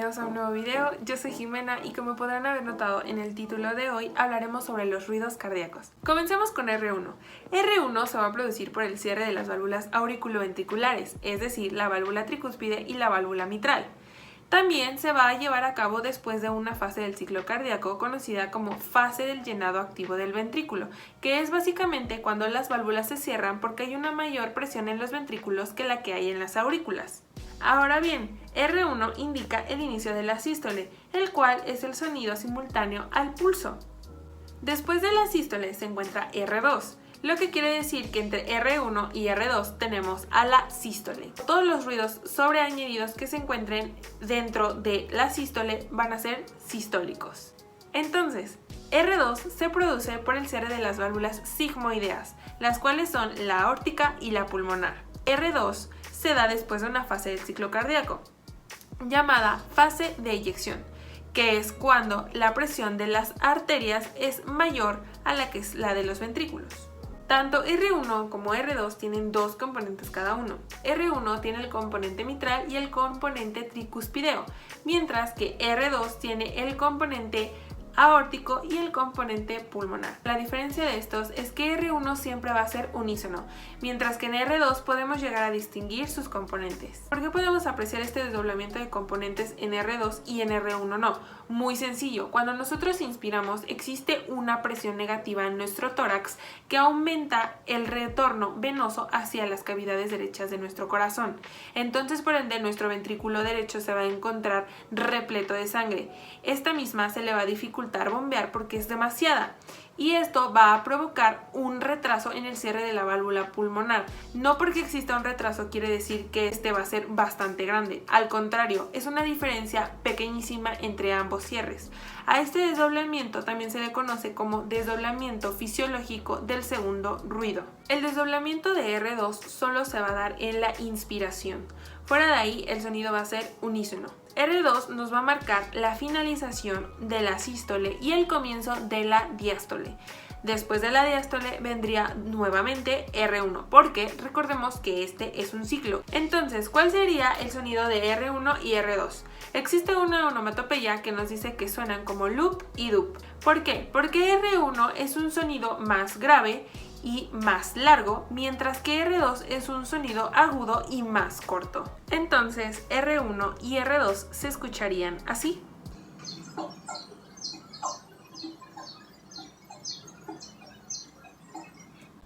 bienvenidos a un nuevo video. Yo soy Jimena y como podrán haber notado en el título de hoy, hablaremos sobre los ruidos cardíacos. Comencemos con R1. R1 se va a producir por el cierre de las válvulas auriculoventriculares, es decir, la válvula tricúspide y la válvula mitral. También se va a llevar a cabo después de una fase del ciclo cardíaco conocida como fase del llenado activo del ventrículo, que es básicamente cuando las válvulas se cierran porque hay una mayor presión en los ventrículos que la que hay en las aurículas. Ahora bien, R1 indica el inicio de la sístole, el cual es el sonido simultáneo al pulso. Después de la sístole se encuentra R2, lo que quiere decir que entre R1 y R2 tenemos a la sístole. Todos los ruidos sobreañadidos que se encuentren dentro de la sístole van a ser sistólicos. Entonces, R2 se produce por el cierre de las válvulas sigmoideas, las cuales son la aórtica y la pulmonar. R2 se da después de una fase del ciclo cardíaco, llamada fase de eyección, que es cuando la presión de las arterias es mayor a la que es la de los ventrículos. Tanto R1 como R2 tienen dos componentes cada uno. R1 tiene el componente mitral y el componente tricuspideo, mientras que R2 tiene el componente aórtico y el componente pulmonar. La diferencia de estos es que R1 siempre va a ser unísono, mientras que en R2 podemos llegar a distinguir sus componentes. ¿Por qué podemos apreciar este desdoblamiento de componentes en R2 y en R1 no? Muy sencillo, cuando nosotros inspiramos existe una presión negativa en nuestro tórax que aumenta el retorno venoso hacia las cavidades derechas de nuestro corazón. Entonces, por ende, nuestro ventrículo derecho se va a encontrar repleto de sangre. Esta misma se le va a dificultar bombear porque es demasiada y esto va a provocar un retraso en el cierre de la válvula pulmonar. No porque exista un retraso quiere decir que este va a ser bastante grande, al contrario, es una diferencia pequeñísima entre ambos cierres. A este desdoblamiento también se le conoce como desdoblamiento fisiológico del segundo ruido. El desdoblamiento de R2 solo se va a dar en la inspiración. Fuera de ahí el sonido va a ser unísono. R2 nos va a marcar la finalización de la sístole y el comienzo de la diástole. Después de la diástole vendría nuevamente R1, porque recordemos que este es un ciclo. Entonces, ¿cuál sería el sonido de R1 y R2? Existe una onomatopeya que nos dice que suenan como loop y dup. ¿Por qué? Porque R1 es un sonido más grave y más largo, mientras que R2 es un sonido agudo y más corto. Entonces R1 y R2 se escucharían así.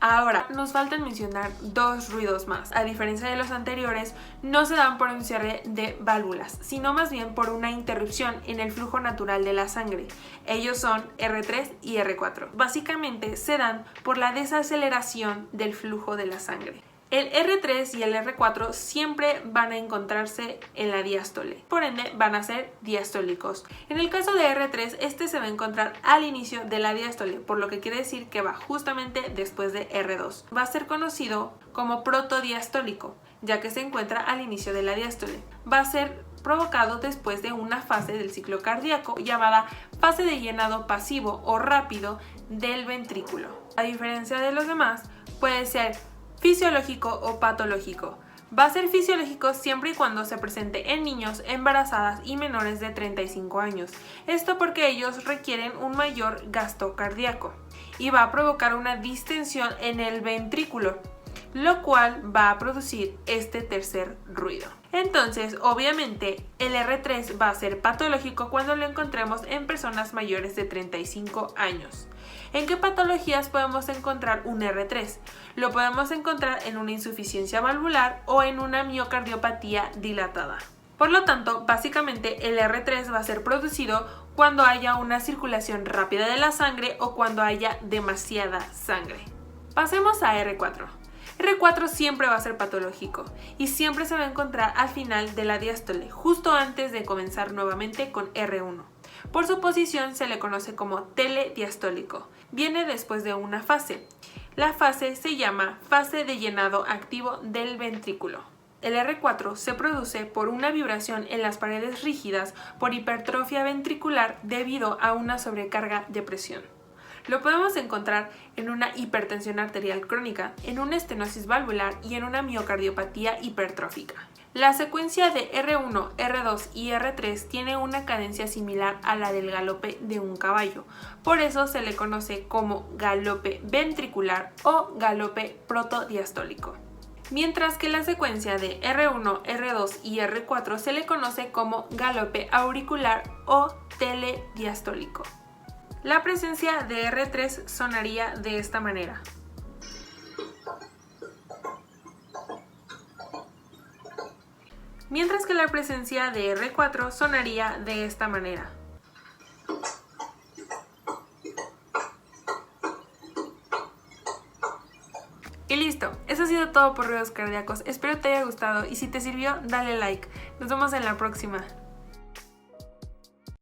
Ahora, nos faltan mencionar dos ruidos más. A diferencia de los anteriores, no se dan por un cierre de válvulas, sino más bien por una interrupción en el flujo natural de la sangre. Ellos son R3 y R4. Básicamente se dan por la desaceleración del flujo de la sangre. El R3 y el R4 siempre van a encontrarse en la diástole, por ende van a ser diastólicos. En el caso de R3, este se va a encontrar al inicio de la diástole, por lo que quiere decir que va justamente después de R2. Va a ser conocido como protodiastólico, ya que se encuentra al inicio de la diástole. Va a ser provocado después de una fase del ciclo cardíaco llamada fase de llenado pasivo o rápido del ventrículo. A diferencia de los demás, puede ser fisiológico o patológico. Va a ser fisiológico siempre y cuando se presente en niños, embarazadas y menores de 35 años. Esto porque ellos requieren un mayor gasto cardíaco y va a provocar una distensión en el ventrículo, lo cual va a producir este tercer ruido. Entonces, obviamente, el R3 va a ser patológico cuando lo encontremos en personas mayores de 35 años. ¿En qué patologías podemos encontrar un R3? Lo podemos encontrar en una insuficiencia valvular o en una miocardiopatía dilatada. Por lo tanto, básicamente el R3 va a ser producido cuando haya una circulación rápida de la sangre o cuando haya demasiada sangre. Pasemos a R4. R4 siempre va a ser patológico y siempre se va a encontrar al final de la diástole, justo antes de comenzar nuevamente con R1. Por su posición se le conoce como telediastólico. Viene después de una fase. La fase se llama fase de llenado activo del ventrículo. El R4 se produce por una vibración en las paredes rígidas por hipertrofia ventricular debido a una sobrecarga de presión. Lo podemos encontrar en una hipertensión arterial crónica, en una estenosis valvular y en una miocardiopatía hipertrófica. La secuencia de R1, R2 y R3 tiene una cadencia similar a la del galope de un caballo, por eso se le conoce como galope ventricular o galope protodiastólico. Mientras que la secuencia de R1, R2 y R4 se le conoce como galope auricular o telediastólico. La presencia de R3 sonaría de esta manera. Mientras que la presencia de R4 sonaría de esta manera. Y listo, eso ha sido todo por ruidos cardíacos. Espero te haya gustado y si te sirvió, dale like. Nos vemos en la próxima.